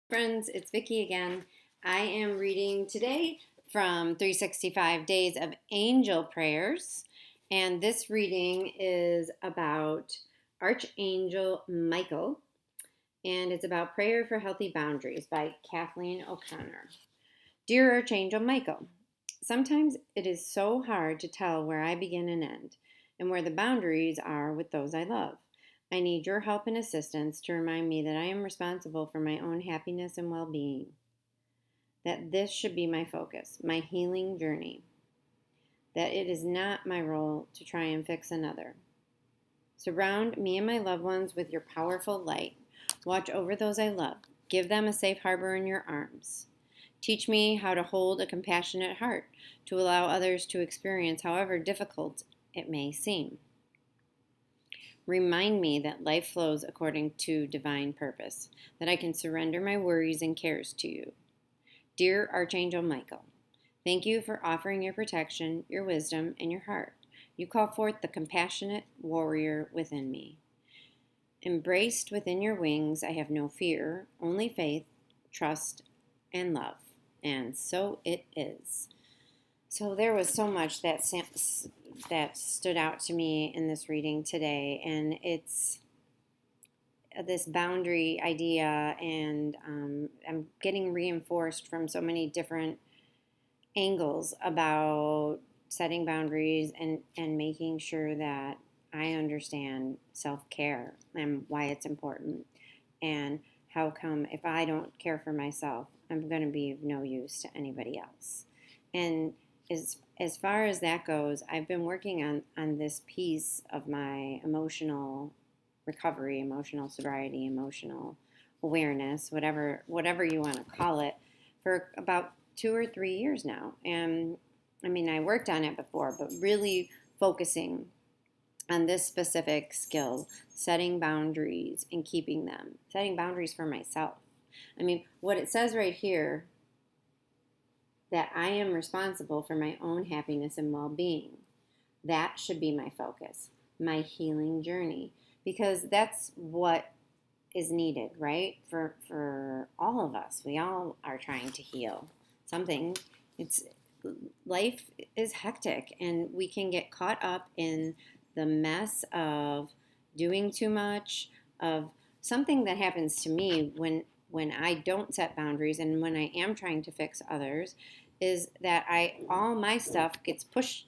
Friends, it's Vicki again. I am reading today from 365 Days of Angel Prayers, and this reading is about Archangel Michael, and it's about Prayer for Healthy Boundaries by Kathleen O'Connor. Dear Archangel Michael, sometimes it is so hard to tell where I begin and end, and where the boundaries are with those I love. I need your help and assistance to remind me that I am responsible for my own happiness and well being, that this should be my focus, my healing journey, that it is not my role to try and fix another. Surround me and my loved ones with your powerful light. Watch over those I love. Give them a safe harbor in your arms. Teach me how to hold a compassionate heart, to allow others to experience however difficult it may seem. Remind me that life flows according to divine purpose, that I can surrender my worries and cares to you. Dear Archangel Michael, thank you for offering your protection, your wisdom, and your heart. You call forth the compassionate warrior within me. Embraced within your wings, I have no fear, only faith, trust, and love. And so it is. So there was so much that stood out to me in this reading today, and it's this boundary idea, and I'm getting reinforced from so many different angles about setting boundaries and making sure that I understand self-care and why it's important, and how come if I don't care for myself, I'm going to be of no use to anybody else. And as far as that goes, I've been working on this piece of my emotional recovery, emotional sobriety, emotional awareness, whatever you want to call it, for about 2 or 3 years now. And I mean, I worked on it before, but really focusing on this specific skill, setting boundaries and keeping them, setting boundaries for myself. I mean, what it says right here, that I am responsible for my own happiness and well being. That should be my focus, my healing journey, because that's what is needed, right? For all of us. We all are trying to heal something. It's life is hectic, and we can get caught up in the mess of doing too much, of something that happens to me when I don't set boundaries and when I am trying to fix others, is that all my stuff gets pushed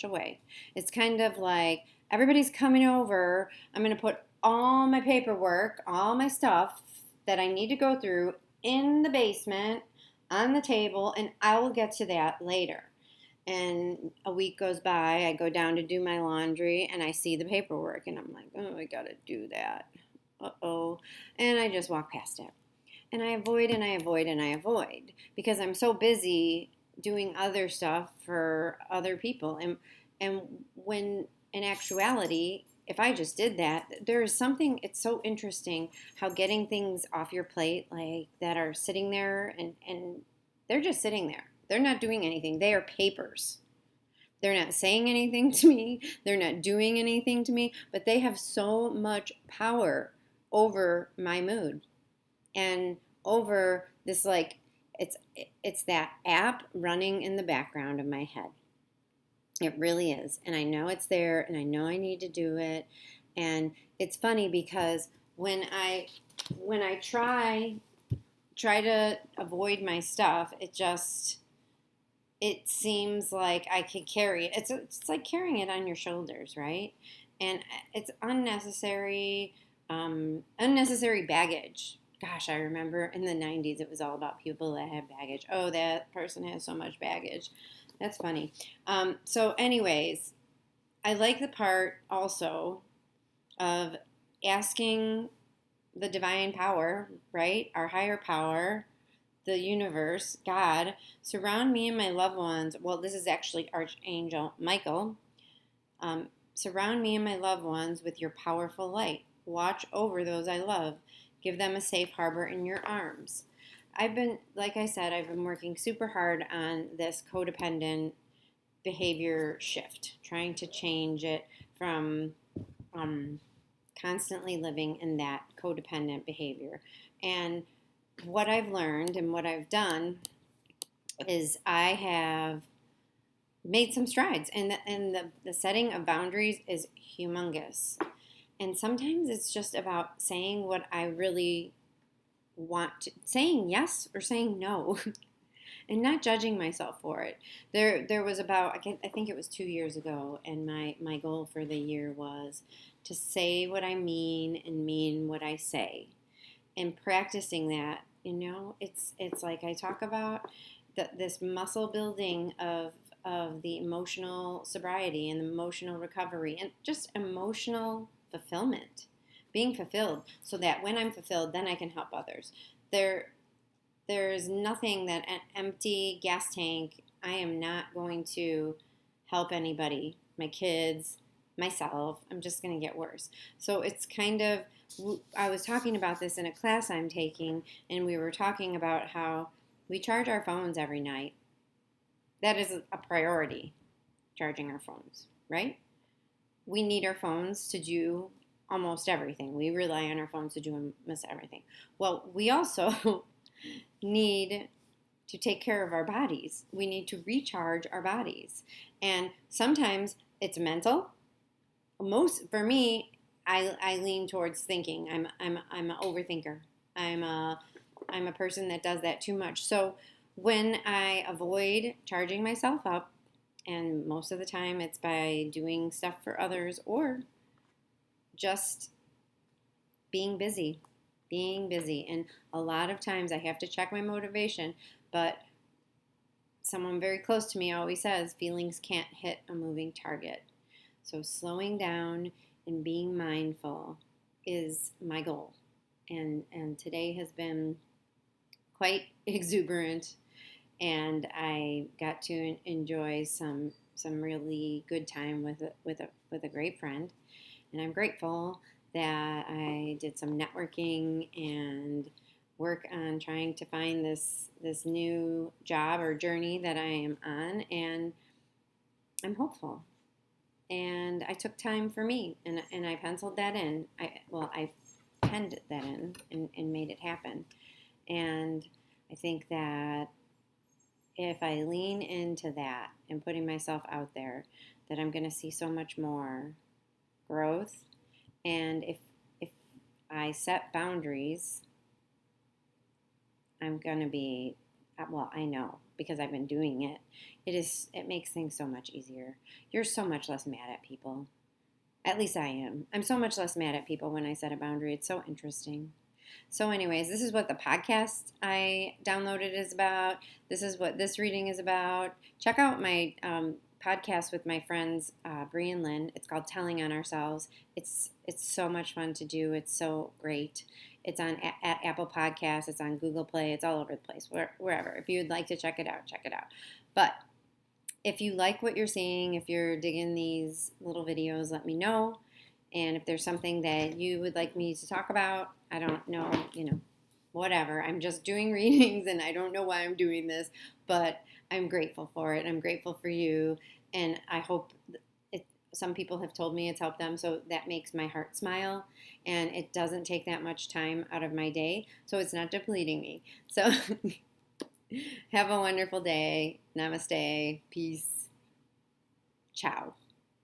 away. It's kind of like everybody's coming over. I'm going to put all my paperwork, all my stuff that I need to go through in the basement on the table, and I will get to that later. And a week goes by, I go down to do my laundry, and I see the paperwork, and I'm like, oh, I gotta do that. Uh-oh. And I just walk past it. And I avoid and I avoid and I avoid because I'm so busy doing other stuff for other people. And when in actuality, if I just did that, there is something, it's so interesting how getting things off your plate like that are sitting there, and they're just sitting there. They're not doing anything. They are papers. They're not saying anything to me. They're not doing anything to me, but they have so much power over my mood and over this, like, it's that app running in the background of my head. It really is. And I know it's there, and I know I need to do it. And it's funny because when I try to avoid my stuff, it seems like I could carry it. It's like carrying it on your shoulders, right? And it's unnecessary baggage. Gosh, I remember in the 90s it was all about people that had baggage. Oh, that person has so much baggage. That's funny. So, anyways, I like the part also of asking the divine power, right? Our higher power, the universe, God, surround me and my loved ones. Well, this is actually Archangel Michael. Surround me and my loved ones with your powerful light. Watch over those I love. Give them a safe harbor in your arms. Like I said, I've been working super hard on this codependent behavior shift, trying to change it from constantly living in that codependent behavior. And what I've learned and what I've done is I have made some strides, and the setting of boundaries is humongous. And sometimes it's just about saying what I really want to, saying yes or saying no, and not judging myself for it. There was about, I think it was 2 years ago, and my goal for the year was to say what I mean and mean what I say. And practicing that, it's like I talk about this muscle building of the emotional sobriety and the emotional recovery and just emotional fulfillment, being fulfilled, so that when I'm fulfilled, then I can help others. There's nothing that an empty gas tank, I am not going to help anybody, my kids, myself. I'm just going to get worse. So it's kind of, I was talking about this in a class I'm taking, and we were talking about how we charge our phones every night. That is a priority, charging our phones, right? We need our phones to do almost everything. We rely on our phones to do almost everything. Well, we also need to take care of our bodies. We need to recharge our bodies. And sometimes it's mental. For me, I lean towards thinking. I'm an overthinker. I'm a person that does that too much. So when I avoid charging myself up, and most of the time it's by doing stuff for others or just being busy, And a lot of times I have to check my motivation, but someone very close to me always says feelings can't hit a moving target. So slowing down and being mindful is my goal. And today has been quite exuberant, and I got to enjoy some really good time with a great friend, and I'm grateful that I did some networking and work on trying to find this new job or journey that I am on, and I'm hopeful. And I took time for me, and I penciled that in. I penned that in and made it happen. And I think that if I lean into that and putting myself out there, that I'm going to see so much more growth. And if I set boundaries, I'm going to be, well, I know because I've been doing it. It makes things so much easier. You're so much less mad at people. At least I am. I'm so much less mad at people when I set a boundary. It's so interesting. So, anyways, this is what the podcast I downloaded is about. This is what this reading is about. Check out my podcast with my friends Bree and Lynn. It's called Telling on Ourselves. It's so much fun to do. It's so great. It's on at Apple Podcasts. It's on Google Play. It's all over the place. Wherever. If you'd like to check it out, check it out. But if you like what you're seeing, if you're digging these little videos, let me know. And if there's something that you would like me to talk about, I don't know, whatever. I'm just doing readings and I don't know why I'm doing this, but I'm grateful for it. I'm grateful for you. And I hope some people have told me it's helped them, so that makes my heart smile. And it doesn't take that much time out of my day, so it's not depleting me. So have a wonderful day. Namaste. Peace. Ciao.